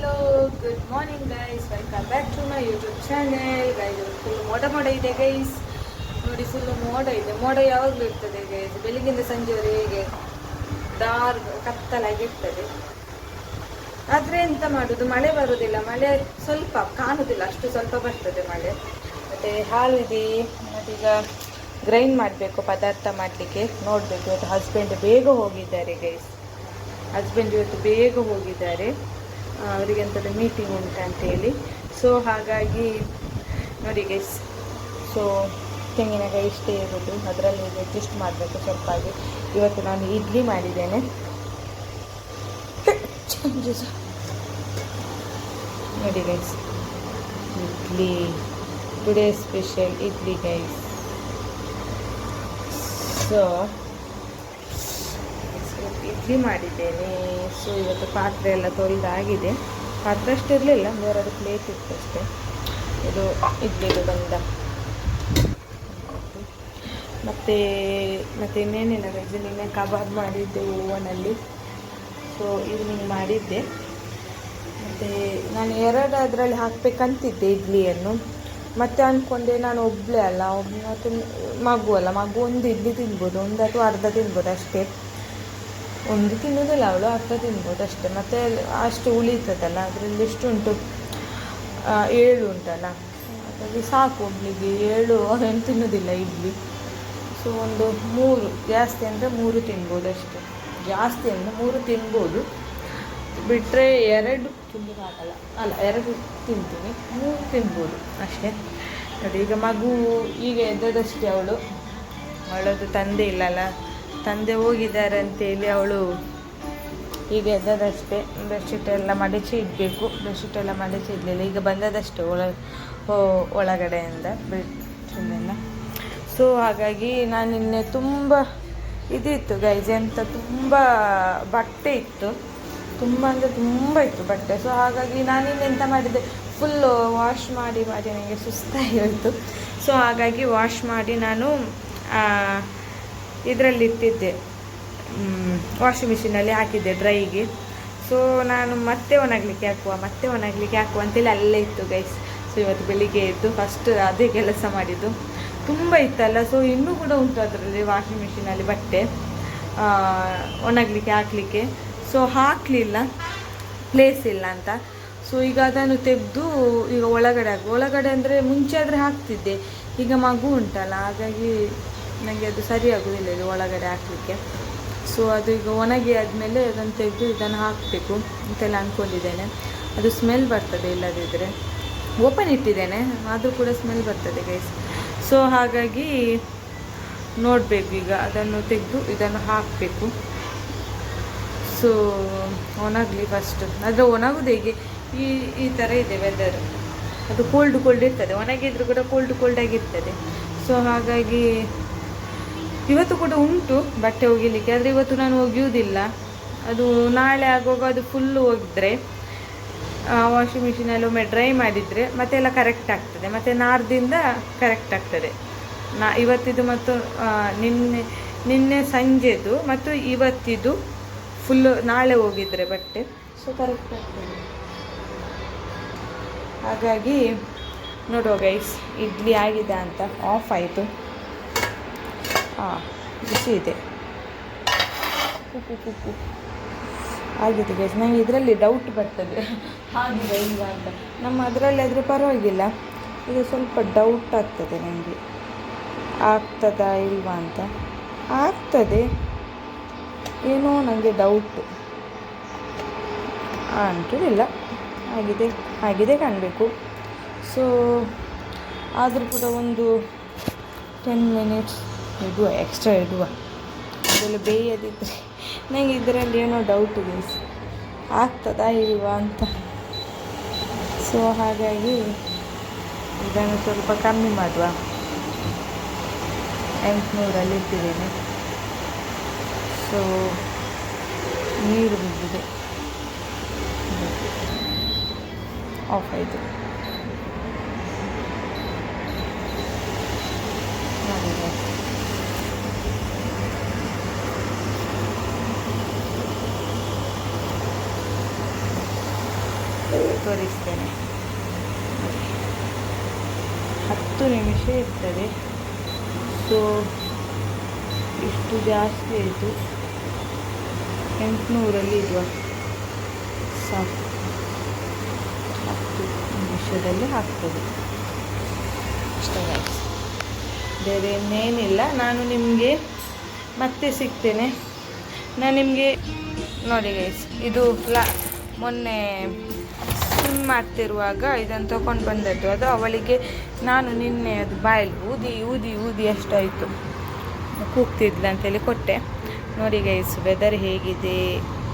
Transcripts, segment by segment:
Hello, good morning guys. Welcome back to my YouTube channel. Guys, full ಮೋಡ ಇದೆ guys. ನೋಡಿ full ಮೋಡ ಇದೆ. ಮೋಡ ಯಾವಾಗಲೂ ಇರ್ತದೆ ಗೈಸ್. ಬೆಳಿಗ್ಗೆಯಿಂದ ಸಂಜೆವರೆಗೆ ಕತ್ತಲಾಗಿರ್ತದೆ. ಆದರೆ ಎಂತ ಮಾಡೋದು, ಮಳೆ ಬರುವುದಿಲ್ಲ. ಮಳೆ ಸ್ವಲ್ಪ ಕಾಣುವುದಿಲ್ಲ, ಅಷ್ಟು ಸ್ವಲ್ಪ ಬರ್ತದೆ ಮಳೆ. ಮತ್ತು ಹಾಲು ಇದೆ. ಮತ್ತೀಗ ಗ್ರೈಂಡ್ ಮಾಡಬೇಕು ಪದಾರ್ಥ ಮಾಡಲಿಕ್ಕೆ. ನೋಡಬೇಕು, ಇವತ್ತು ಹಸ್ಬೆಂಡ್ ಬೇಗ ಹೋಗಿದ್ದಾರೆ ಗೈಸ್. ಹಸ್ಬೆಂಡ್ ಇವತ್ತು ಬೇಗ ಹೋಗಿದ್ದಾರೆ, ಅವರಿಗೆ ಎಂಥದ್ದು ಮೀಟಿಂಗ್ ಉಂಟಂತೇಳಿ. ಸೊ ಹಾಗಾಗಿ ನೋಡಿ ಗೈಸ್, ಸೊ ತೆಂಗಿನಕಾಯಿ ಇಷ್ಟೇ ಇರೋದು, ಅದರಲ್ಲಿ ಅಡ್ಜಸ್ಟ್ ಮಾಡಬೇಕು ಸ್ವಲ್ಪ ಆಗಿ. ಇವತ್ತು ನಾನು ಇಡ್ಲಿ ಮಾಡಿದ್ದೇನೆ. ನೋಡಿ guys, idli, today special idli guys. So idli ಮಾಡಿದ್ದೇನೆ. ಸೊ ಇವತ್ತು ಪಾತ್ರೆ ಎಲ್ಲ ತೊಳೆದಾಗಿದೆ. ಪಾತ್ರೆ ಅಷ್ಟು ಇರಲಿಲ್ಲ, ಬೇರೆದು ಪ್ಲೇಟ್ ಇತ್ತು ಅಷ್ಟೇ. ಇದು ಇಡ್ಲಿಗೆ ಬಂದ ಮತ್ತು ಇನ್ನೇನಿಲ್ಲ ವೆಜ್. ನಿನ್ನೆ ಕಬಾಬ್ ಮಾಡಿದ್ದೆ ಓವನಲ್ಲಿ. ಸೊ ಈವ್ನಿಂಗ್ ಮಾಡಿದ್ದೆ. ಮತ್ತು ನಾನು ಎರಡು ಅದರಲ್ಲಿ ಹಾಕಬೇಕಂತಿದ್ದೆ ಇಡ್ಲಿಯನ್ನು. ಮತ್ತು ಅಂದ್ಕೊಂಡೆ ನಾನು ಒಬ್ಬಳೇ ಅಲ್ಲ, ಮಗು ಒಂದು ಇಡ್ಲಿ ತಿನ್ಬೋದು, ಒಂದು ಅಥವಾ ಅರ್ಧ ತಿನ್ಬೋದು ಅಷ್ಟೇ. ಒಂದು ತಿನ್ನೋದಿಲ್ಲ ಅವಳು, ಅರ್ಧ ತಿನ್ಬೋದು ಅಷ್ಟೇ. ಮತ್ತು ಅಷ್ಟು ಉಳಿತದಲ್ಲ, ಅದರಲ್ಲಿ ಎಷ್ಟುಂಟು, 7 ಉಂಟಲ್ಲ, ಹಾಗಾಗಿ ಸಾಕು ಒಬ್ಬಳಿಗೆ. 7 ಏನು ತಿನ್ನೋದಿಲ್ಲ ಇಡ್ಲಿ. ಸೊ ಒಂದು 3, ಜಾಸ್ತಿ ಅಂದರೆ 3 ತಿನ್ಬೋದು ಅಷ್ಟೇ. ಜಾಸ್ತಿ ಅಂದರೆ 3 ತಿನ್ಬೋದು, ಬಿಟ್ಟರೆ 2 ತಿನ್ನೋಕ್ಕಾಗಲ್ಲ. 2 ತಿಂತೀನಿ, 3 ತಿನ್ಬೋದು ಅಷ್ಟೇ. ನೋಡಿ ಈಗ ಮಗು ಈಗ ಎದ್ದದಷ್ಟೇ. ಅವಳದು ತಂದೆ ಇಲ್ಲಲ್ಲ, ತಂದೆ ಹೋಗಿದ್ದಾರೆ ಅಂತೇಳಿ ಅವಳು ಈಗ ಎದ್ದದಷ್ಟೇ. ಬೆಡ್ಶೀಟ್ ಎಲ್ಲ ಮಡಚಿ ಇಡಬೇಕು. ಬೆಡ್ಶೀಟ್ ಎಲ್ಲ ಮಡಚಿ ಇಡಲಿಲ್ಲ, ಈಗ ಬಂದದಷ್ಟೇ ಒಳಗಡೆಯಿಂದ ಬೆಡ್ಶೀಟೆಲ್ಲ. ಸೊ ಹಾಗಾಗಿ ನಾನು ನಿನ್ನೆ ತುಂಬ ಇದಿತ್ತು ಗೈಸ್, ಅಂತ ತುಂಬ ಬಟ್ಟೆ ಇತ್ತು, ತುಂಬ ಅಂದರೆ ತುಂಬ ಇತ್ತು ಬಟ್ಟೆ. ಸೊ ಹಾಗಾಗಿ ನಾನಿನ್ನು ಎಂತ ಮಾಡಿದ್ದೆ, ಫುಲ್ಲು ವಾಶ್ ಮಾಡಿ ನನಗೆ ಸುಸ್ತಾಗಿ ಹೋಯಿತು. ಸೊ ಹಾಗಾಗಿ ವಾಶ್ ಮಾಡಿ ನಾನು ಇದರಲ್ಲಿ ಇಟ್ಟಿದ್ದೆ, ವಾಷಿಂಗ್ ಮಿಷಿನಲ್ಲಿ ಹಾಕಿದ್ದೆ ಡ್ರೈಗೆ. ಸೊ ನಾನು ಮತ್ತೆ ಒಣಗಲಿಕ್ಕೆ ಹಾಕುವ ಅಂತೇಳಿ ಅಲ್ಲೇ ಇತ್ತು ಗೈಸ್. ಸೊ ಇವತ್ತು ಬೆಳಿಗ್ಗೆ ಎದ್ದು ಫಸ್ಟ್ ಅದೇ ಕೆಲಸ ಮಾಡಿದ್ದು. ತುಂಬ ಇತ್ತಲ್ಲ, ಸೊ ಇನ್ನೂ ಕೂಡ ಉಂಟು ಅದರಲ್ಲಿ ವಾಷಿಂಗ್ ಮಿಷಿನಲ್ಲಿ ಬಟ್ಟೆ ಒಣಗಲಿಕ್ಕೆ ಹಾಕಲಿಕ್ಕೆ. ಸೊ ಹಾಕಲಿಲ್ಲ, ಪ್ಲೇಸ್ ಇಲ್ಲ ಅಂತ. ಸೊ ಈಗ ಅದನ್ನು ತೆಗೆದು ಈಗ ಒಳಗಡೆ ಅಂದರೆ ಮುಂಚೆ ಆದರೆ ಹಾಕ್ತಿದ್ದೆ, ಈಗ ಮಗು ಉಂಟಲ್ಲ ಹಾಗಾಗಿ ನನಗೆ ಅದು ಸರಿಯಾಗೋದಿಲ್ಲ ಇದು ಒಳಗಡೆ ಹಾಕಲಿಕ್ಕೆ. ಸೊ ಅದು ಈಗ ಒಣಗಿ ಆದಮೇಲೆ ಅದನ್ನು ತೆಗೆದು ಇದನ್ನು ಹಾಕಬೇಕು ಅಂತೆಲ್ಲ ಅಂದ್ಕೊಂಡಿದ್ದೇನೆ. ಅದು ಸ್ಮೆಲ್ ಬರ್ತದೆ, ಇಲ್ಲದಿದ್ದರೆ ಓಪನ್ ಇಟ್ಟಿದ್ದೇನೆ ಆದರೂ ಕೂಡ ಸ್ಮೆಲ್ ಬರ್ತದೆ ಗೈಸ್. ಸೊ ಹಾಗಾಗಿ ನೋಡಬೇಕು, ಈಗ ಅದನ್ನು ತೆಗೆದು ಇದನ್ನು ಹಾಕಬೇಕು. ಸೊ ಒಣಗಲಿ ಫಸ್ಟ್. ಆದರೆ ಒಣಗೋದು ಹೇಗೆ, ಈ ಥರ ಇದೆ ವೆದರ್, ಅದು ಕೋಲ್ಡ್ ಇರ್ತದೆ. ಒಣಗಿದ್ರು ಕೂಡ ಕೋಲ್ಡ್ ಆಗಿರ್ತದೆ. ಸೊ ಹಾಗಾಗಿ ಇವತ್ತು ಕೂಡ ಉಂಟು ಬಟ್ಟೆ ಒಗಿಲಿಕ್ಕೆ, ಆದರೆ ಇವತ್ತು ನಾನು ಒಗೆಯುವುದಿಲ್ಲ. ಅದು ನಾಳೆ ಆಗುವಾಗ ಅದು ಫುಲ್ಲು ಒಗೆದ್ರೆ ವಾಷಿಂಗ್ ಮಿಷಿನಲ್ಲಿ ಒಮ್ಮೆ ಡ್ರೈ ಮಾಡಿದರೆ ಮತ್ತೆ ಎಲ್ಲ ಕರೆಕ್ಟ್ ಆಗ್ತದೆ, ಮತ್ತು ನಾರ್ದಿಂದ ಕರೆಕ್ಟ್ ಆಗ್ತದೆ. ಇವತ್ತಿದು ಮತ್ತು ನಿನ್ನೆ ಸಂಜೆದು ಮತ್ತು ಇವತ್ತಿದು ಫುಲ್ಲು ನಾಳೆ ಹೋಗಿದ್ರೆ ಬಟ್ಟೆ, ಸೊ ಕರೆಕ್ಟ್ ಆಗ್ತದೆ. ಹಾಗಾಗಿ ನೋಡುವ ಗೈಸ್, ಇಡ್ಲಿ ಆಗಿದೆ ಅಂತ. ಆಫ್ ಆಯಿತು, ಬಿಸಿ ಇದೆ, ಉಪ್ಪು ಆಗಿದೆ ಗೈಸ್. ನನಗೆ ಇದರಲ್ಲಿ ಡೌಟ್ ಬರ್ತದೆ, ಆಗಿದೆ ಇಲ್ವಾ ಅಂತ. ನಮ್ಮ ಅದರಲ್ಲಿ ಆದರೆ ಪರವಾಗಿಲ್ಲ, ಇದು ಸ್ವಲ್ಪ ಡೌಟ್ ಆಗ್ತದೆ ನನಗೆ, ಆಗ್ತದಾ ಇಲ್ವಾ ಅಂತ. ಆಗ್ತದೆ ಏನೋ ನನಗೆ ಡೌಟು, ಅಂಟಿಲ್ಲ, ಆಗಿದೆ ಕಾಣಬೇಕು. ಸೊ ಆದರೂ ಕೂಡ ಒಂದು 10 ಮಿನಿಟ್ಸ್ ಎಕ್ಸ್ಟ್ರಾ ಇಡುವ, ಅದೆಲ್ಲ ಬೇಯದಿದ್ದರೆ. ನನಗೆ ಇದರಲ್ಲಿ ಏನೋ ಡೌಟು ಗೈಸ್, ಆಗ್ತದಾ ಇಲ್ವಾ ಅಂತ. ಸೊ ಹಾಗಾಗಿ ಇದನ್ನು ಸ್ವಲ್ಪ ಕಮ್ಮಿ ಮಾಡುವ. 800 ಇಟ್ಟಿದ್ದೇನೆ. ಸೊ ನೀರು ಬಿದ್ದಿದೆ, ಆಫ್ ಆಯಿತು. ತೋರಿಸ್ತೇನೆ. 10 ನಿಮಿಷ ಇರ್ತದೆ. ಸೊ ಇಷ್ಟು ಜಾಸ್ತಿ ಆಯಿತು. 800 ಇಡುವ ಸಾಕು. 10 ನಿಮಿಷದಲ್ಲಿ ಹಾಕ್ತದೆ ಅಷ್ಟೇ ಗೈಸ್, ಬೇರೆ ಇನ್ನೇನಿಲ್ಲ. ನಾನು ನಿಮಗೆ ಮತ್ತೆ ಸಿಗ್ತೇನೆ. ನಾನು ನಿಮಗೆ ನೋಡಿ ಗೈಸ್, ಇದು ಮೊನ್ನೆ ಸ್ವಿಮ್ ಮಾಡ್ತಿರುವಾಗ ಇದನ್ನು ತೊಗೊಂಡು ಬಂದದ್ದು. ಅದು ಅವಳಿಗೆ ನಾನು ನಿನ್ನೆ ಅದು ಬಾಯಲ್ಲಿ ಊದಿ ಊದಿ ಊದಿ ಅಷ್ಟಾಯಿತು, ಕೂಗ್ತಿದ್ಲ ಅಂತೇಳಿ ಕೊಟ್ಟೆ. ನೋಡಿ ಗೈಸ್, ವೆದರ್ ಹೇಗಿದೆ,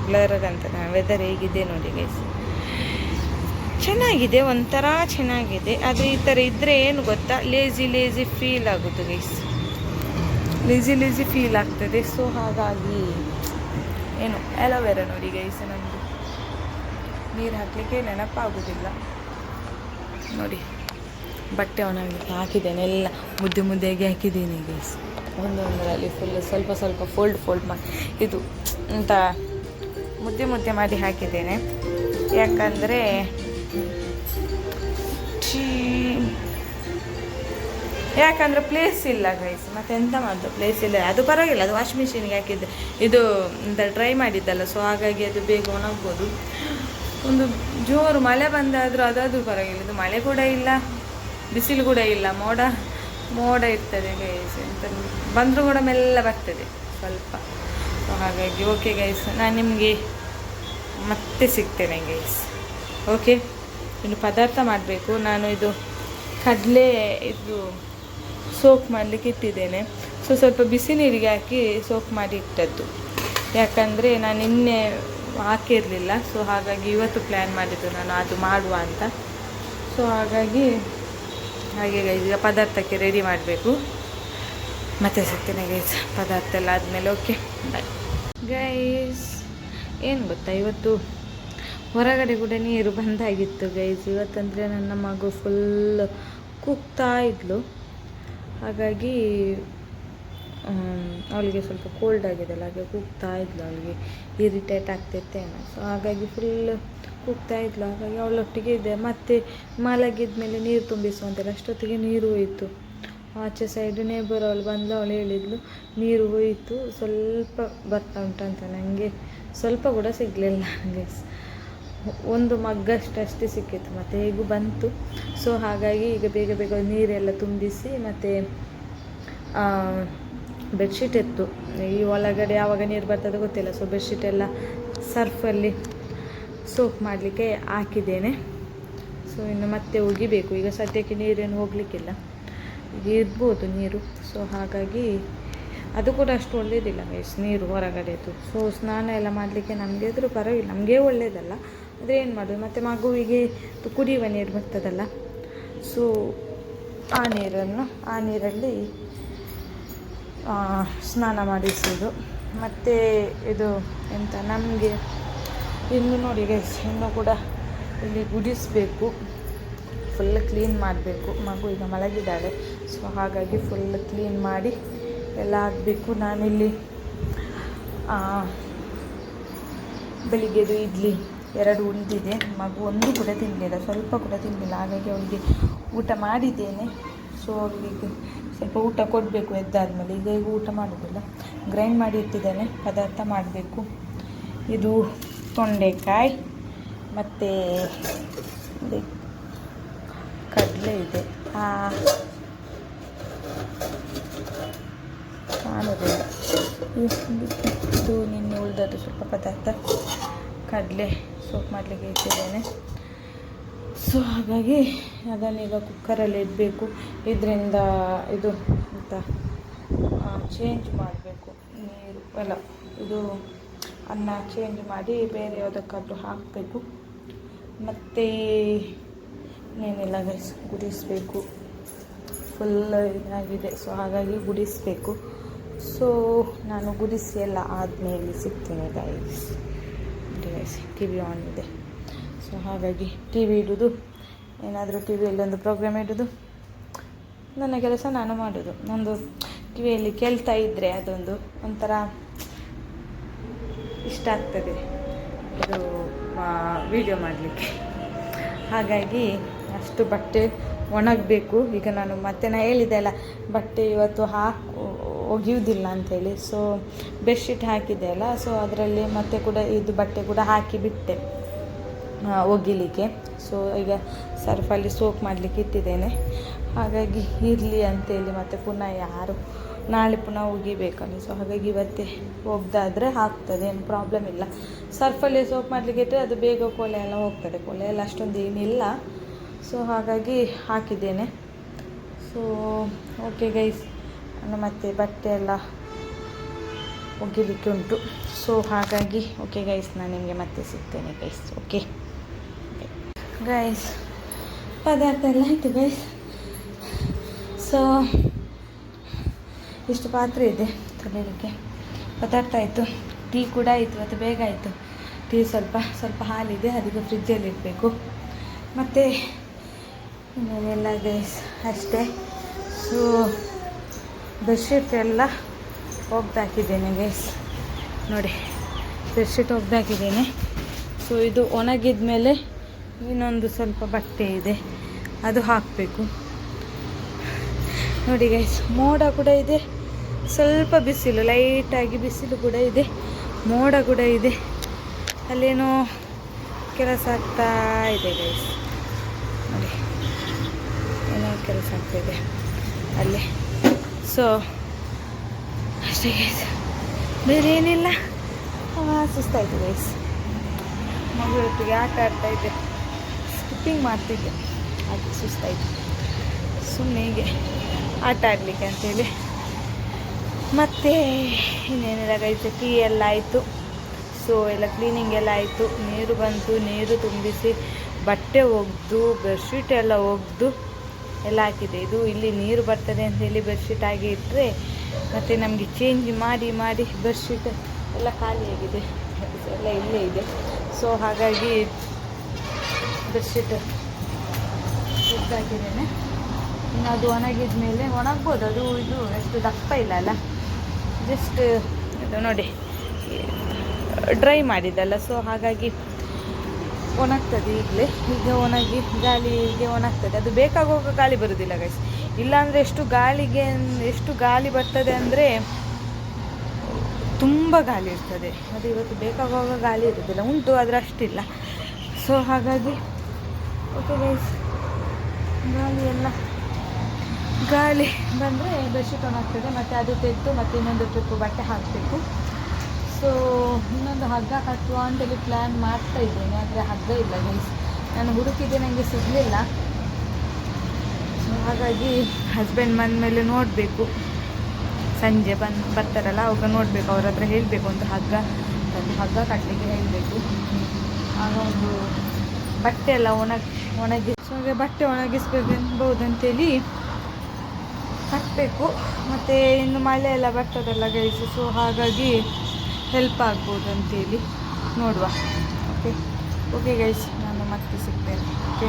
ಬ್ಲರ್ ಅಂತ ವೆದರ್ ಹೇಗಿದೆ ನೋಡಿ ಗೈಸ್. ಚೆನ್ನಾಗಿದೆ, ಒಂಥರ ಚೆನ್ನಾಗಿದೆ. ಆದರೆ ಈ ಥರ ಇದ್ದರೆ ಏನು ಗೊತ್ತಾ, ಲೇಜಿ ಫೀಲ್ ಆಗೋದು ಗೈಸ್, ಲೇಜಿ ಫೀಲ್ ಆಗ್ತದೆ. ಸೊ ಹಾಗಾಗಿ ಏನು ಅಲೋವೆರಾ ನೋಡಿ ಗೈಸ್, ನಮ್ಮದು ನೀರು ಹಾಕಲಿಕ್ಕೆ ನೆನಪಾಗೋದಿಲ್ಲ. ನೋಡಿ ಬಟ್ಟೆ ಒಣಗಲಿಕ್ಕೆ ಹಾಕಿದ್ದೇನೆ, ಎಲ್ಲ ಮುದ್ದೆಗೆ ಹಾಕಿದ್ದೀನಿ ಗೈಸ್. ಒಂದೊಂದರಲ್ಲಿ ಫುಲ್ ಸ್ವಲ್ಪ ಫೋಲ್ಡ್ ಮಾಡಿ ಇದು ಅಂತ ಮುದ್ದೆ ಮಾಡಿ ಹಾಕಿದ್ದೇನೆ. ಯಾಕಂದರೆ ಪ್ಲೇಸ್ ಇಲ್ಲ ಗೈಸ್, ಮತ್ತೆ ಎಂತ ಮಾಡೋದು, ಪ್ಲೇಸ್ ಇಲ್ಲ. ಅದು ಪರವಾಗಿಲ್ಲ, ಅದು ವಾಷಿಂಗ್ ಮಿಷಿನ್ಗೆ ಹಾಕಿದ್ದೆ, ಇದು ಅಂತ ಡ್ರೈ ಮಾಡಿದ್ದಲ್ಲ. ಸೊ ಹಾಗಾಗಿ ಅದು ಬೇಗ ಒಣಗ್ಬೋದು. ಒಂದು ಜೋರು ಮಳೆ ಬಂದಾದರೂ ಅದಾದರೂ ಪರವಾಗಿಲ್ಲ. ಇದು ಮಳೆ ಕೂಡ ಇಲ್ಲ, ಬಿಸಿಲು ಕೂಡ ಇಲ್ಲ, ಮೋಡ ಇರ್ತದೆ ಗೈಸ್. ಎಂತ ಬಂದರೂ ಕೂಡ ಮೆಲ್ಲ ಬರ್ತದೆ ಸ್ವಲ್ಪ. ಸೊ ಹಾಗಾಗಿ ಓಕೆ ಗೈಸ್, ನಾನು ನಿಮಗೆ ಮತ್ತೆ ಸಿಗ್ತೇನೆ ಗೈಸ್. ಓಕೆ, ಇನ್ನು ಪದಾರ್ಥ ಮಾಡಬೇಕು. ನಾನು ಇದು ಕಡಲೆ ಇದು ಸೋಕ್ ಮಾಡಲಿಕ್ಕೆ ಇಟ್ಟಿದ್ದೇನೆ. ಸೊ ಸ್ವಲ್ಪ ಬಿಸಿ ನೀರಿಗೆ ಹಾಕಿ ಸೋಕ್ ಮಾಡಿ ಇಟ್ಟದ್ದು, ಯಾಕಂದರೆ ನಾನು ನಿನ್ನೆ ಹಾಕಿರಲಿಲ್ಲ. ಸೊ ಹಾಗಾಗಿ ಇವತ್ತು ಪ್ಲ್ಯಾನ್ ಮಾಡಿದ್ದು ನಾನು ಅದು ಮಾಡುವ ಅಂತ. ಸೊ ಹಾಗೆ ಈಗ ಪದಾರ್ಥಕ್ಕೆ ರೆಡಿ ಮಾಡಬೇಕು. ಮತ್ತೆ ಸಿಗ್ತೇನೆ ಗೈಸ್ ಪದಾರ್ಥ ಎಲ್ಲ ಆದಮೇಲೆ. Okay bye guys. ಏನು ಗೊತ್ತಾ, ಇವತ್ತು ಹೊರಗಡೆ ಕೂಡ ನೀರು ಬಂದಾಗಿತ್ತು ಗೈಸ್. ಇವತ್ತಂದರೆ ನನ್ನ ಮಗು ಫುಲ್ ಕೂಗ್ತಾ ಇದ್ಲು, ಹಾಗಾಗಿ ಅವಳಿಗೆ ಸ್ವಲ್ಪ ಕೋಲ್ಡ್ ಆಗಿದೆಲ್ಲ, ಹಾಗೆ ಕೂಗ್ತಾ ಇದ್ಲು. ಅವಳಿಗೆ ಇರಿಟೇಟ್ ಆಗ್ತೈತೇನೋ. ಸೊ ಹಾಗಾಗಿ ಫುಲ್ ಕೂಗ್ತಾ ಇದ್ಲು. ಹಾಗಾಗಿ ಅವಳೊಟ್ಟಿಗೆ ಇದೆ. ಮತ್ತು ಮಲಗಿದ ಮೇಲೆ ನೀರು ತುಂಬಿಸುವಂತೆಲ್ಲ, ಅಷ್ಟೊತ್ತಿಗೆ ನೀರು ಹೋಯಿತು. ಆಚೆ ಸೈಡ್ ನೇಬರ್ ಅವಳು ಬಂದು ಅವಳು ಹೇಳಿದ್ಲು ನೀರು ಹೋಯಿತು, ಸ್ವಲ್ಪ ಬರ್ತಾ ಉಂಟಂತ. ನನಗೆ ಸ್ವಲ್ಪ ಕೂಡ ಸಿಗಲಿಲ್ಲ ಗೈಸ್, ಒಂದು ಮಗ್ಗಷ್ಟೇ ಸಿಕ್ಕಿತ್ತು, ಮತ್ತು ಹೇಗೂ ಬಂತು. ಸೊ ಹಾಗಾಗಿ ಈಗ ಬೇಗ ನೀರೆಲ್ಲ ತುಂಬಿಸಿ, ಮತ್ತು ಬೆಡ್ಶೀಟ್ ಎತ್ತು. ಈ ಒಳಗಡೆ ಯಾವಾಗ ನೀರು ಬರ್ತದೆ ಗೊತ್ತಿಲ್ಲ. ಸೊ ಬೆಡ್ಶೀಟೆಲ್ಲ ಸರ್ಫಲ್ಲಿ ಸೋಪ್ ಮಾಡಲಿಕ್ಕೆ ಹಾಕಿದ್ದೇನೆ. ಸೊ ಇನ್ನು ಮತ್ತೆ ಒಗಿಬೇಕು. ಈಗ ಸದ್ಯಕ್ಕೆ ನೀರೇನು ಹೋಗಲಿಕ್ಕಿಲ್ಲ, ಈಗ ಇರ್ಬೋದು ನೀರು. ಸೊ ಹಾಗಾಗಿ ಅದು ಕೂಡ ಅಷ್ಟು ಒಳ್ಳೆಯದಿಲ್ಲ ಗೈಸ್ ನೀರು ಹೊರಗಡೆದು. ಸೊ ಸ್ನಾನ ಎಲ್ಲ ಮಾಡಲಿಕ್ಕೆ ನಮಗೆ ಆದರೂ ಪರವಾಗಿಲ್ಲ, ನಮಗೇ ಒಳ್ಳೆಯದಲ್ಲ. ಆದರೆ ಏನು ಮಾಡೋದು, ಮತ್ತು ಮಗುವಿಗೆ ಕುಡಿಯುವ ನೀರು ಬರ್ತದಲ್ಲ. ಸೊ ಆ ನೀರಲ್ಲಿ ಸ್ನಾನ ಮಾಡಿಸೋದು. ಮತ್ತು ಇದು ಎಂತ ನಮಗೆ ಇನ್ನು ನೋಡಿ ಗೈಸ್, ಇನ್ನೂ ಕೂಡ ಇಲ್ಲಿ ಗುಡಿಸಬೇಕು, ಫುಲ್ ಕ್ಲೀನ್ ಮಾಡಬೇಕು. ಮಗು ಈಗ ಮಲಗಿದ್ದಾಳೆ. ಸೊ ಹಾಗಾಗಿ ಫುಲ್ ಕ್ಲೀನ್ ಮಾಡಿ ಎಲ್ಲ ಆಗಬೇಕು. ನಾನಿಲ್ಲಿ ಬೆಳಿಗ್ಗೆದು ಇಡ್ಲಿ 2 ಉಳಿದಿದೆ. ಮಗು ಒಂದು ಕೂಡ ತಿನ್ನಲಿಲ್ಲ, ಸ್ವಲ್ಪ ಕೂಡ ತಿನ್ನಲಿಲ್ಲ. ಹಾಗಾಗಿ ಅವಳಿಗೆ ಊಟ ಮಾಡಿದ್ದೇನೆ. ಸೊ ಅವಳಿಗೆ ಸ್ವಲ್ಪ ಊಟ ಕೊಡಬೇಕು ಎದ್ದಾದಮೇಲೆ. ಈಗ ಊಟ ಮಾಡೋದಿಲ್ಲ, ಗ್ರೈಂಡ್ ಮಾಡಿ ಇಟ್ಟಿದ್ದೇನೆ, ಪದಾರ್ಥ ಮಾಡಬೇಕು. ಇದು ತೊಂಡೆಕಾಯಿ ಮತ್ತು ಕಡಲೆ ಇದೆ, ಕಾಣೋದಿಲ್ಲ. ಇದು ನಿನ್ನೆ ಉಳಿದದ್ದು ಸ್ವಲ್ಪ ಪದಾರ್ಥ, ಕಡಲೆ ಸೋಪ್ ಮಾಡಲಿಕ್ಕೆ ಇಟ್ಟಿದ್ದೇನೆ. ಸೊ ಹಾಗಾಗಿ ಅದನ್ನೀಗ ಕುಕ್ಕರಲ್ಲಿ ಇಡಬೇಕು. ಇದರಿಂದ ಇದು ಅಂತ ಚೇಂಜ್ ಮಾಡಬೇಕು ನೀರು ಎಲ್ಲ. ಇದು ಅನ್ನ ಚೇಂಜ್ ಮಾಡಿ ಬೇರೆ ಯಾವುದಕ್ಕಾದ್ರೂ ಹಾಕಬೇಕು. ಮತ್ತು ಇನ್ನೇನಿಲ್ಲ ಗೈಸ್, ಗುಡಿಸಬೇಕು. ಫುಲ್ ಇದಾಗಿದೆ. ಸೊ ಹಾಗಾಗಿ ಗುಡಿಸಬೇಕು. ಸೊ ನಾನು ಗುಡಿಸಿ ಎಲ್ಲ ಆದಮೇಲೆ ಸಿಗ್ತೇನೆ ಗೈಸ್. ಟಿ ವಿ ಆನ್ ಇದೆ. ಸೊ ಹಾಗಾಗಿ ಟಿ ವಿ ಇಡೋದು, ಏನಾದರೂ ಟಿ ವಿಯಲ್ಲಿ ಒಂದು ಪ್ರೋಗ್ರಾಮ್ ಇಡೋದು, ನನ್ನ ಕೆಲಸ ನಾನು ಮಾಡೋದು. ನಂದು ಟಿ ವಿಯಲ್ಲಿ ಕೇಳ್ತಾ ಇದ್ದರೆ ಅದೊಂದು ಒಂಥರ ಇಷ್ಟ ಆಗ್ತದೆ ಇದು ವಿಡಿಯೋ ಮಾಡಲಿಕ್ಕೆ. ಹಾಗಾಗಿ ಅಷ್ಟು ಬಟ್ಟೆ ಒಣಗಬೇಕು. ಈಗ ನಾನು ಹೇಳಿದೆ ಅಲ್ಲ, ಬಟ್ಟೆ ಇವತ್ತು ಒಗೆಯುವುದಿಲ್ಲ ಅಂಥೇಳಿ. ಸೊ ಬೆಡ್ಶೀಟ್ ಹಾಕಿದ್ದೆ ಅಲ್ಲ, ಸೊ ಅದರಲ್ಲಿ ಮತ್ತೆ ಕೂಡ ಇದು ಬಟ್ಟೆ ಕೂಡ ಹಾಕಿಬಿಟ್ಟೆ ಒಗಿಲಿಕ್ಕೆ. ಸೊ ಈಗ ಸರ್ಫಲ್ಲಿ ಸೋಕ್ ಮಾಡಲಿಕ್ಕೆ ಇಟ್ಟಿದ್ದೇನೆ. ಹಾಗಾಗಿ ಇರಲಿ ಅಂತೇಳಿ, ಮತ್ತು ಪುನಃ ನಾಳೆ ಪುನಃ ಒಗಿಬೇಕಲ್ಲ. ಸೊ ಹಾಗಾಗಿ ಇವತ್ತೇ ಒಗ್ದಾದರೆ ಆಗ್ತದೆ, ಏನು ಪ್ರಾಬ್ಲಮ್ ಇಲ್ಲ. ಸರ್ಫಲ್ಲಿ ಸೋಪ್ ಮಾಡಲಿಕ್ಕೆ ಇಟ್ಟರೆ ಅದು ಬೇಗ ಕೊಳೆ ಎಲ್ಲ ಹೋಗ್ತದೆ. ಕೊಳೆ ಎಲ್ಲ ಅಷ್ಟೊಂದು ಏನಿಲ್ಲ. ಸೊ ಹಾಗಾಗಿ ಹಾಕಿದ್ದೇನೆ. ಸೊ ಓಕೆ ಗೈಸ್, ಮತ್ತು ಬಟ್ಟೆ ಎಲ್ಲ ಒಗಿಲಿಕ್ಕೆ ಉಂಟು. ಸೊ ಹಾಗಾಗಿ ಓಕೆ ಗೈಸ್, ನಾನು ನಿಮಗೆ ಮತ್ತೆ ಸಿಗ್ತೇನೆ ಗೈಸ್. ಓಕೆ ಗೈಸ್, ಪದಾರ್ಥ ಎಲ್ಲ ಆಯಿತು ಗೈಸ್. ಸೊ ಇಷ್ಟು ಪಾತ್ರೆ ಇದೆ ತೊಳೆಯಲಿಕ್ಕೆ. ಪದಾರ್ಥ ಆಯಿತು, ಟೀ ಕೂಡ ಆಯಿತು, ಮತ್ತು ಬೇಗ ಆಯಿತು. ಟೀ ಸ್ವಲ್ಪ ಹಾಲಿದೆ, ಅದಕ್ಕೆ ಫ್ರಿಜ್ಜಲ್ಲಿ ಇಡಬೇಕು. ಮತ್ತು ಇನ್ನೇನೆಲ್ಲ ಗೈಸ್ ಅಷ್ಟೇ. ಸೊ ಬೆಡ್ಶೀಟ್ ಎಲ್ಲ ಒಗ್ದಾಕಿದ್ದೇನೆ ಗೈಸ್, ನೋಡಿ ಬೆಡ್ಶೀಟ್ ಒಗ್ದಾಕಿದ್ದೇನೆ. ಸೊ ಇದು ಒಣಗಿದ ಮೇಲೆ ಇನ್ನೊಂದು ಸ್ವಲ್ಪ ಬಟ್ಟೆ ಇದೆ, ಅದು ಹಾಕಬೇಕು. ನೋಡಿ ಗೈಸ್, ಮೋಡ ಕೂಡ ಇದೆ, ಸ್ವಲ್ಪ ಬಿಸಿಲು, ಲೈಟಾಗಿ ಬಿಸಿಲು ಕೂಡ ಇದೆ, ಮೋಡ ಕೂಡ ಇದೆ. ಅಲ್ಲೇನೋ ಕೆಲಸ ಆಗ್ತಾ ಇದೆ ಗೈಸ್, ನೋಡಿ ಏನೋ ಕೆಲಸ ಆಗ್ತಾಯಿದೆ ಅಲ್ಲಿ. ಸೊ ಅಷ್ಟೇ ಗೈಸ್, ಬೇರೆ ಏನಿಲ್ಲ. ಸುಸ್ತಾಯಿತು ಗೈಸ್, ಮಗುವೊಟ್ಟಿಗೆ ಆಟ ಆಡ್ತಾಯಿದ್ದೆ, ಸ್ಕಿಪ್ಪಿಂಗ್ ಮಾಡ್ತಿದ್ದೆ, ಅದು ಸುಸ್ತಾಯಿತು. ಸುಮ್ಮನೆ ಹೀಗೆ ಆಟ ಆಡಲಿಕ್ಕೆ ಅಂತೇಳಿ. ಮತ್ತು ಇನ್ನೇನೆಲ್ಲ ಗೈಸ್, ಟೀ ಎಲ್ಲ ಆಯಿತು. ಸೊ ಎಲ್ಲ ಕ್ಲೀನಿಂಗ್ ಎಲ್ಲ ಆಯಿತು. ನೀರು ಬಂತು, ನೀರು ತುಂಬಿಸಿ ಬಟ್ಟೆ ಒಗೆದು ಬೆಡ್ಶೀಟ್ ಎಲ್ಲ ಒಗೆದು ಎಲ್ಲ ಹಾಕಿದೆ. ಇದು ಇಲ್ಲಿ ನೀರು ಬರ್ತದೆ ಅಂತೇಳಿ ಬೆಡ್ಶೀಟ್ ಆಗಿ ಇಟ್ಟರೆ ಮತ್ತು ನಮಗೆ ಚೇಂಜ್ ಮಾಡಿ ಬೆಡ್ಶೀಟ್ ಎಲ್ಲ ಖಾಲಿಯಾಗಿದೆ, ಎಲ್ಲ ಇಲ್ಲೇ ಇದೆ. ಸೊ ಹಾಗಾಗಿ ಬೆಡ್ಶೀಟ್ ಒಗ್ದಾಕಿದ್ದೇನೆ. ಇನ್ನು ಅದು ಒಣಗಿದ ಮೇಲೆ ಒಣಗ್ಬೋದು, ಅದು ಇದು ಎಷ್ಟು ದಪ್ಪ ಇಲ್ಲ ಅಲ್ಲ, ಜಸ್ಟ್ ಇದು ನೋಡಿ ಡ್ರೈ ಮಾಡಿದ್ದಲ್ಲ. ಸೊ ಹಾಗಾಗಿ ಒಣಗ್ತದೆ ಈಗ ಒಣಗಿ ಗಾಳಿಗೆ ಒಣಗ್ತದೆ. ಅದು ಬೇಕಾಗುವಾಗ ಗಾಳಿ ಬರೋದಿಲ್ಲ ಗೈಸ್, ಇಲ್ಲಾಂದರೆ ಎಷ್ಟು ಗಾಳಿ ಬರ್ತದೆ ಅಂದರೆ ತುಂಬ ಗಾಳಿ ಇರ್ತದೆ. ಅದು ಇವತ್ತು ಬೇಕಾಗುವಾಗ ಗಾಳಿ ಇರೋದಿಲ್ಲ, ಉಂಟು ಆದರೆ ಅಷ್ಟಿಲ್ಲ. ಸೊ ಹಾಗಾಗಿ ಓಕೆ ಗೈಸ್, ಗಾಳಿ ಬಂದರೆ ಬೆಡ್ಶೀಟ್ ಒಣಗ್ತದೆ. ಮತ್ತು ಅದು ತೆಗೆದು ಮತ್ತೆ ಇನ್ನೊಂದು ಟ್ರಿಪ್ಪು ಬಟ್ಟೆ ಹಾಕಬೇಕು. ಸೊ ಇನ್ನೊಂದು ಹಗ್ಗ ಕಟ್ಟುವ ಅಂತೇಳಿ ಪ್ಲ್ಯಾನ್ ಮಾಡ್ತಾ ಇದ್ದೇನೆ, ಆದರೆ ಹಗ್ಗ ಇಲ್ಲ ಗೈಸ್. ನಾನು ಹುಡುಕಿದ್ದೆ, ನನಗೆ ಸಿಗಲಿಲ್ಲ. ಸೊ ಹಾಗಾಗಿ ಹಸ್ಬೆಂಡ್ ಬಂದ ಮೇಲೆ ನೋಡಬೇಕು, ಸಂಜೆ ಬರ್ತಾರಲ್ಲ ಅವಾಗ ನೋಡಬೇಕು, ಅವ್ರ ಹತ್ರ ಹೇಳಬೇಕು ಒಂದು ಹಗ್ಗ ಕಟ್ಟಲಿಕ್ಕೆ ಹೇಳಬೇಕು. ಆಗ ಒಂದು ಬಟ್ಟೆ ಎಲ್ಲ ಒಣಗಿ ಸೊ ಹಾಗೆ ಬಟ್ಟೆ ಒಣಗಿಸ್ಬೇಕೆನ್ಬಹುದಂತೇಳಿ ಕಟ್ಟಬೇಕು. ಮತ್ತು ಇನ್ನು ಮಳೆ ಎಲ್ಲ ಬರ್ತದಲ್ಲ ಗೈಸ್, ಸೊ ಹಾಗಾಗಿ ಹೆಲ್ಪ್ ಆಗ್ಬೋದು ಅಂತೇಳಿ ನೋಡುವ. ಓಕೆ ಗೈಸ್, ನಾನು ಮತ್ತೆ ಸಿಗ್ತೇನೆ. ಓಕೆ.